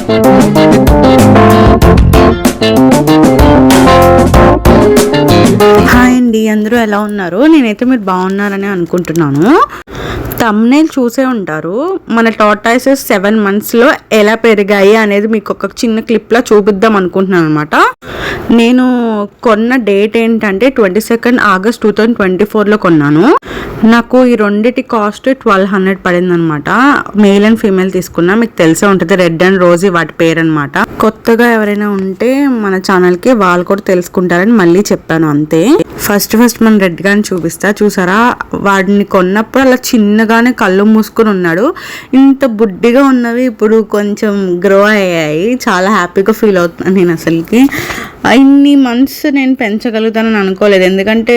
Hi అండి, అందరూ ఎలా ఉన్నారు? నేనైతే మీరు బాగున్నారని అనుకుంటున్నాను. థంబ్నెయిల్ చూసే ఉంటారు. మన టార్టాయిసెస్ 7 monthsలో ఎలా పెరిగాయి అనేది మీకు ఒక చిన్న క్లిప్లో చూపిద్దాం అనుకుంటున్నాను అనమాట. నేను కొన్న డేట్ ఏంటంటే 22 August 2024లో కొన్నాను. నాకు ఈ రెండిటి కాస్ట్ 1200 పడింది అనమాట. మేల్ అండ్ ఫీమేల్ తీసుకున్నా. మీకు తెలిసే ఉంటుంది, రెడ్ అండ్ రోజీ వాటి పేరు అనమాట. కొత్తగా ఎవరైనా ఉంటే మన ఛానల్కి వాళ్ళు కూడా తెలుసుకుంటారని మళ్ళీ చెప్పాను అంతే. ఫస్ట్ మన రెడ్ గాని చూపిస్తా. చూసారా, వాడిని కొన్నప్పుడు అలా చిన్నగానే కళ్ళు మూసుకుని ఉన్నాడు. ఇంత బుడ్డిగా ఉన్నవి ఇప్పుడు కొంచెం గ్రో అయ్యాయి. చాలా హ్యాపీగా ఫీల్ అవుతున్నాను నేను. అసలుకి ఇన్ని మంత్స్ నేను పెంచగలుగుతానని అనుకోలేదు. ఎందుకంటే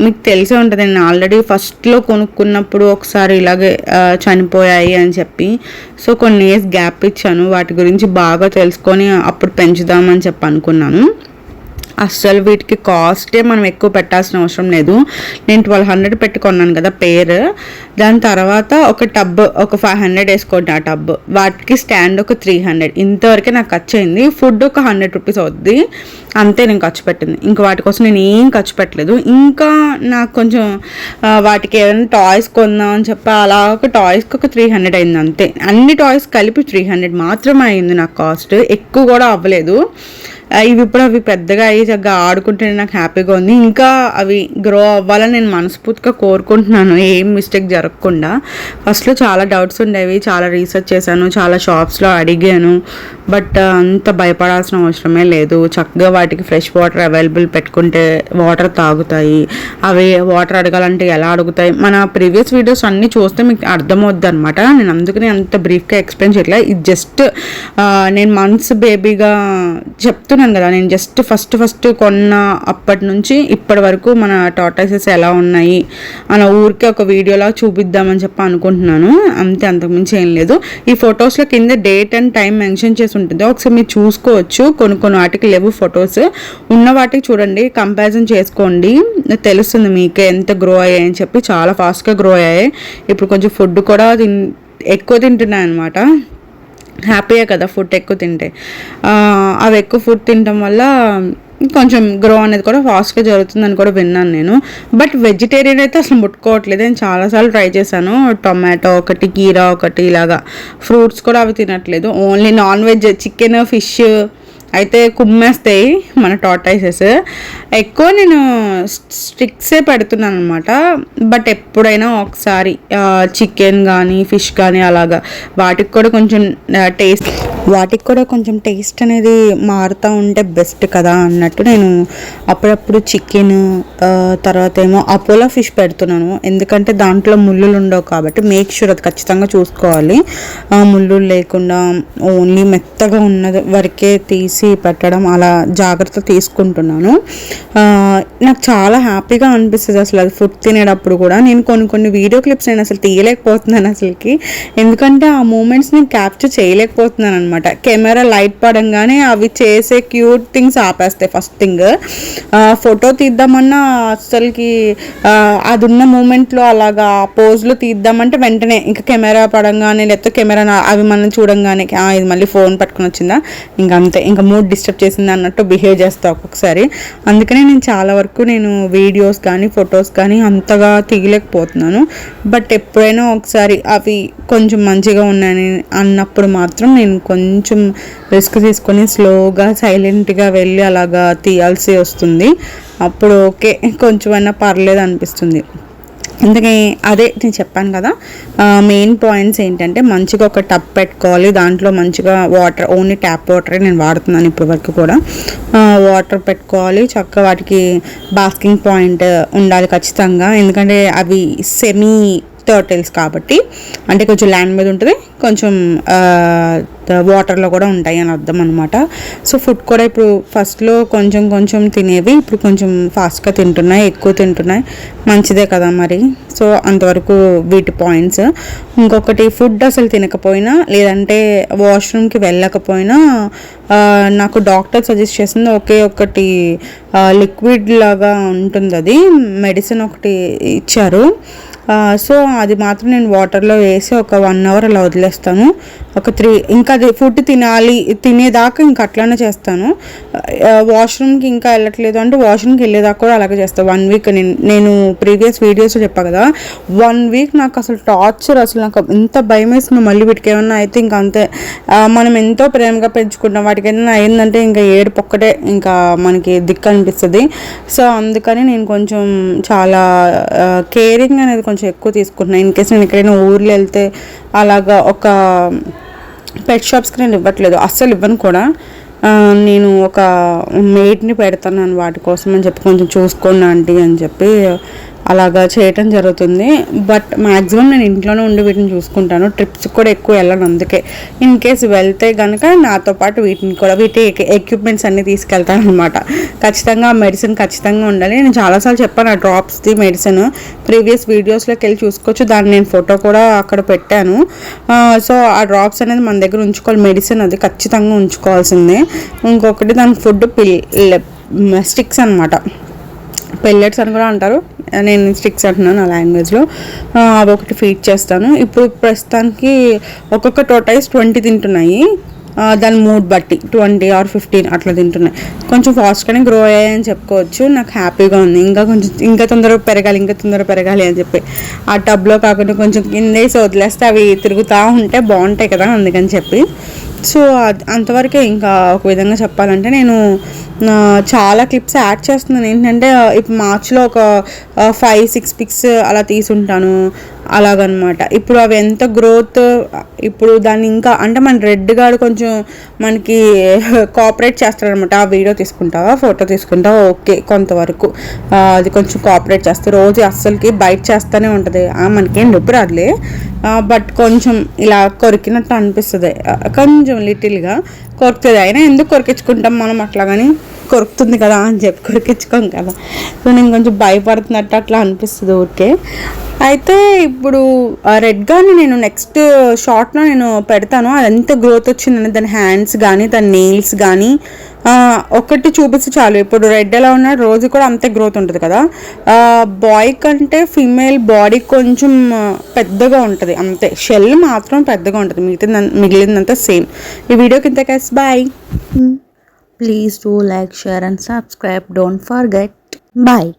మీకు తెలిసే ఉంటుంది, నేను ఆల్రెడీ ఫస్ట్లో కొనుక్కున్నప్పుడు ఒకసారి ఇలాగే చనిపోయాయి అని చెప్పి. సో కొన్ని ఇయర్స్ గ్యాప్ ఇచ్చాను. వాటి గురించి బాగా తెలుసుకొని అప్పుడు పెంచుదామని చెప్పి అనుకున్నాను. అస్సలు వీటికి కాస్టే మనం ఎక్కువ పెట్టాల్సిన అవసరం లేదు. నేను 1200 పెట్టుకున్నాను కదా పేరు. దాని తర్వాత ఒక టబ్ ఒక 500 వేసుకోండి ఆ టబ్. వాటికి స్టాండ్ ఒక 300. ఇంతవరకే నాకు ఖర్చు అయింది. ఫుడ్ ఒక 100 రూపీస్ అవుద్ది అంతే నేను ఖర్చు పెట్టింది. ఇంకా వాటి కోసం నేను ఏం ఖర్చు పెట్టలేదు. ఇంకా నాకు కొంచెం వాటికి ఏదైనా టాయ్స్ కొందాం అని చెప్పి అలా ఒక టాయ్స్కి ఒక 300 అయింది అంతే. అన్ని టాయ్స్ కలిపి 300 మాత్రమే అయింది నాకు కాస్ట్. ఎక్కువ కూడా అవ్వలేదు. ఇవి ఇప్పుడు అవి పెద్దగా అయ్యి చక్కగా ఆడుకుంటేనే నాకు హ్యాపీగా ఉంది. ఇంకా అవి గ్రో అవ్వాలని నేను మనస్ఫూర్తిగా కోరుకుంటున్నాను, ఏం మిస్టేక్ జరగకుండా. ఫస్ట్లో చాలా డౌట్స్ ఉండేవి, చాలా రీసెర్చ్ చేశాను, చాలా షాప్స్లో అడిగాను. బట్ అంత భయపడాల్సిన అవసరమే లేదు. చక్కగా వాటికి ఫ్రెష్ వాటర్ అవైలబుల్ పెట్టుకుంటే వాటర్ తాగుతాయి. అవి వాటర్ అడగాలంటే ఎలా అడుగుతాయి? మన ప్రీవియస్ వీడియోస్ అన్నీ చూస్తే మీకు అర్థమవుద్ది అనమాట. నేను అందుకని అంత బ్రీఫ్గా ఎక్స్ప్లెయిన్ చేయట్లేదు. ఇది జస్ట్ నేను మంత్స్ బేబీగా చెప్తున్నాను కదా. నేను జస్ట్ ఫస్ట్ కొన్న అప్పటి నుంచి ఇప్పటి వరకు మన టార్టాయిసెస్ ఎలా ఉన్నాయి అన్న ఊరికే ఒక వీడియోలా చూపిద్దామని చెప్పి అనుకుంటున్నాను అంతే, అంతకుమించి ఏం లేదు. ఈ ఫొటోస్లో కింద డేట్ అండ్ టైం మెన్షన్ చేసి ఉంటుంది, ఒకసారి మీరు చూసుకోవచ్చు. కొన్ని వాటికి లేవు ఫొటోస్, ఉన్న వాటికి చూడండి, కంపారిజన్ చేసుకోండి, తెలుస్తుంది మీకు ఎంత గ్రో అయ్యాయి అని చెప్పి. చాలా ఫాస్ట్గా గ్రో అయ్యాయి. ఇప్పుడు కొంచెం ఫుడ్ కూడా ఎక్కువ తింటున్నాయి అనమాట. హ్యాపీయే కదా ఫుడ్ ఎక్కువ తింటే. అవి ఎక్కువ ఫుడ్ తినడం వల్ల కొంచెం గ్రో అనేది కూడా ఫాస్ట్గా జరుగుతుందని కూడా విన్నాను నేను. బట్ వెజిటేరియన్ అయితే అసలు ముట్టుకోవట్లేదు. నేను చాలాసార్లు ట్రై చేశాను. టొమాటో ఒకటి, కీరా ఒకటి, ఇలాగా ఫ్రూట్స్ కూడా అవి తినట్లేదు. Only non veg, chicken, fish అయితే కుమ్మేస్తాయి మన టార్టాయిసెస్. ఎక్కువ నేను స్టిక్సే పెడుతున్నాను అనమాట. బట్ ఎప్పుడైనా ఒకసారి చికెన్ కానీ ఫిష్ కానీ అలాగా వాటికి కూడా కొంచెం టేస్ట్ అనేది మారుతూ ఉంటే బెస్ట్ కదా అన్నట్టు నేను అప్పుడప్పుడు చికెన్, తర్వాత ఏమో అపోలో ఫిష్ పెడుతున్నాను. ఎందుకంటే దాంట్లో ముళ్ళులు ఉండవు కాబట్టి మేక్ షూర్ అది ఖచ్చితంగా చూసుకోవాలి. ముళ్ళు లేకుండా ఓన్లీ మెత్తగా ఉన్నది వరకే తీసి పెట్టడం, అలా జాగ్రత్త తీసుకుంటున్నాను. నాకు చాలా హ్యాపీగా అనిపిస్తుంది అసలు అది ఫుడ్ తినేటప్పుడు కూడా. నేను కొన్ని వీడియో క్లిప్స్ నేను అసలు తీయలేకపోతున్నాను అసలుకి. ఎందుకంటే ఆ మూమెంట్స్ నేను క్యాప్చర్ చేయలేకపోతున్నాను అనమాట. కెమెరా లైట్ పడంగానే అవి చేసే క్యూట్ థింగ్స్ ఆపేస్తాయి. ఫస్ట్ థింగ్ ఫోటో తీద్దామన్నా అసలుకి అది ఉన్న మూమెంట్లో అలాగా పోజ్లో తీద్దామంటే వెంటనే ఇంకా కెమెరా పడంగానే, లేకపోతే కెమెరా అవి మనం చూడంగానే ఇది మళ్ళీ ఫోన్ పట్టుకుని వచ్చిందా, ఇంకా అంతే, ఇంకా మూడ్ డిస్టర్బ్ చేసింది అన్నట్టు బిహేవ్ చేస్తా ఒక్కొక్కసారి. అందుకనే నేను చాలా వరకు నేను వీడియోస్ కానీ ఫొటోస్ కానీ అంతగా తీయలేకపోతున్నాను. బట్ ఎప్పుడైనా ఒకసారి అవి కొంచెం మంచిగా ఉన్నాయని అన్నప్పుడు మాత్రం నేను కొంచెం రిస్క్ తీసుకొని స్లోగా సైలెంట్గా వెళ్ళి అలాగా తీయాల్సి వస్తుంది. అప్పుడు ఓకే, కొంచెమైనా పర్లేదు అనిపిస్తుంది. అందుకే అదే నేను చెప్పాను కదా, మెయిన్ పాయింట్స్ ఏంటంటే మంచిగా ఒక టబ్ పెట్టుకోవాలి. దాంట్లో మంచిగా వాటర్, ఓన్లీ ట్యాప్ వాటరే నేను వాడుతున్నాను ఇప్పటి వరకు కూడా. వాటర్ పెట్టుకోవాలి చక్కగా. వాటికి బాస్కింగ్ పాయింట్ ఉండాలి ఖచ్చితంగా. ఎందుకంటే అవి సెమీ టర్టిల్స్ కాబట్టి, అంటే కొంచెం ల్యాండ్ మీద ఉంటుంది, కొంచెం వాటర్లో కూడా ఉంటాయి అని అర్థం అనమాట. సో ఫుడ్ కూడా ఇప్పుడు ఫస్ట్లో కొంచెం తినేవి ఇప్పుడు కొంచెం ఫాస్ట్గా తింటున్నాయి, ఎక్కువ తింటున్నాయి. మంచిదే కదా మరి. సో అంతవరకు వీటి పాయింట్స్. ఇంకొకటి, ఫుడ్ అసలు తినకపోయినా లేదంటే వాష్రూమ్కి వెళ్ళకపోయినా నాకు డాక్టర్ సజెస్ట్ చేసింది ఒకటి లిక్విడ్ లాగా ఉంటుంది, అది మెడిసిన్ ఒకటి ఇచ్చారు. సో అది మాత్రం నేను వాటర్లో వేసి ఒక 1 అవర్ అలా వదిలేస్తాను. ఒక 3 ఇంకా అది ఫుడ్ తినేదాకా ఇంకా అట్లానే చేస్తాను. వాష్రూమ్కి ఇంకా వెళ్ళట్లేదు అంటే వాష్రూమ్కి వెళ్ళేదాకా కూడా అలాగే చేస్తాను. 1 వీక్ నేను ప్రీవియస్ వీడియోస్లో చెప్పా కదా, 1 వీక్ నాకు అసలు టార్చర్. అసలు నాకు ఎంత భయం వేసిందో మళ్ళీ వీటికి ఏమన్నా అయితే ఇంకా అంతే. మనం ఎంతో ప్రేమగా పెంచుకుంటాం, వాటికి ఏదైనా అయిందంటే ఇంకా ఏడుపు ఒక్కటే ఇంకా మనకి దిక్కు అనిపిస్తుంది. సో అందుకని నేను కొంచెం చాలా కేరింగ్ అనేది కొంచెం ఎక్కువ తీసుకుంటున్నాను. ఇన్ కేస్ నేను ఎక్కడైనా ఊర్లో వెళ్తే అలాగా ఒక పెట్ షాప్స్కి నేను ఇవ్వట్లేదు, అస్సలు ఇవ్వను కూడా. నేను ఒక మేట్ని పెడతాను వాటి కోసం అని చెప్పి, కొంచెం చూసుకోండి ఆంటీ అని చెప్పి అలాగా చేయటం జరుగుతుంది. బట్ మ్యాక్సిమం నేను ఇంట్లోనే ఉండి వీటిని చూసుకుంటాను. ట్రిప్స్ కూడా ఎక్కువ వెళ్ళను. అందుకే ఇన్ కేస్ వెళ్తే కనుక నాతో పాటు వీటి ఎక్విప్మెంట్స్ అన్నీ తీసుకెళ్తాను అనమాట. ఖచ్చితంగా మెడిసిన్ ఖచ్చితంగా ఉండాలి. నేను చాలాసార్లు చెప్పాను ఆ డ్రాప్స్ది మెడిసిన్, ప్రీవియస్ వీడియోస్లోకి వెళ్ళి చూసుకోవచ్చు. దాన్ని నేను ఫోటో కూడా అక్కడ పెట్టాను. సో ఆ డ్రాప్స్ అనేది మన దగ్గర ఉంచుకోవాలి. మెడిసిన్ అది ఖచ్చితంగా ఉంచుకోవాల్సిందే. ఇంకొకటి దానికి ఫుడ్ స్టిక్స్ అనమాట, పెల్లెట్స్ అని కూడా అంటారు, నేను స్టిక్స్ అంటున్నాను నా లాంగ్వేజ్లో. అవి ఒకటి ఫీడ్ చేస్తాను. ఇప్పుడు ప్రస్తుతానికి ఒక్కొక్క టోటైస్ 20 తింటున్నాయి. దాని మూడ్ బట్టి 20 or 15 అట్లా తింటున్నాయి. కొంచెం ఫాస్ట్గానే గ్రో అయ్యాయని చెప్పుకోవచ్చు. నాకు హ్యాపీగా ఉంది. ఇంకా తొందరగా పెరగాలి అని చెప్పి ఆ టబ్లో కాకుండా కొంచెం కిందేసి వదిలేస్తే అవి తిరుగుతూ ఉంటే బాగుంటాయి కదా, అందుకని చెప్పి. సో అంతవరకే. ఇంకా ఒక విధంగా చెప్పాలంటే నేను చాలా క్లిప్స్ యాడ్ చేస్తున్నాను. ఏంటంటే ఇప్పుడు మార్చ్లో ఒక 5-6 పిక్స్ అలా తీసుంటాను అలాగనమాట. ఇప్పుడు అవి ఎంత గ్రోత్, ఇప్పుడు దాన్ని ఇంకా అంటే మన రెడ్ గార్డ్ కొంచెం మనకి కోఆపరేట్ చేస్తారనమాట. ఆ వీడియో తీసుకుంటావా, ఫోటో తీసుకుంటావా, ఓకే కొంతవరకు అది కొంచెం కోఆపరేట్ చేస్తారు. రోజు అస్సలకి బైట్ చేస్తూనే ఉంటుంది. మనకేం నొప్పి రాదులే, బట్ కొంచెం ఇలా కొరికినట్టు అనిపిస్తుంది, కొంచెం లిటిల్గా కొరుకుతుంది. అయినా ఎందుకు కొరికించుకుంటాం మనం, అట్లా కానీ కొరుకుతుంది కదా అని చెప్పి కొరికించుకోం కదా. సో నేను కొంచెం భయపడుతున్నట్టు అట్లా అనిపిస్తుంది ఊరికే. అయితే ఇప్పుడు రెడ్ గార్డ్ని నేను నెక్స్ట్ షార్ట్లో నేను పెడతాను. అది ఎంత గ్రోత్ వచ్చిందని, దాని హ్యాండ్స్ కానీ దాని నెయిల్స్ కానీ ఒకటి చూపిస్తే చాలు. ఇప్పుడు రెడ్ ఎలా ఉన్నాడు, రోజు కూడా అంతే గ్రోత్ ఉంటుంది కదా. బాయ్ కంటే ఫీమేల్ బాడీ కొంచెం పెద్దగా ఉంటుంది అంతే, షెల్ మాత్రం పెద్దగా ఉంటుంది, మిగిలిందంతా సేమ్. ఈ వీడియోకి ఇంత కేస్ bye. Please do like, share and subscribe. Don't forget. Bye.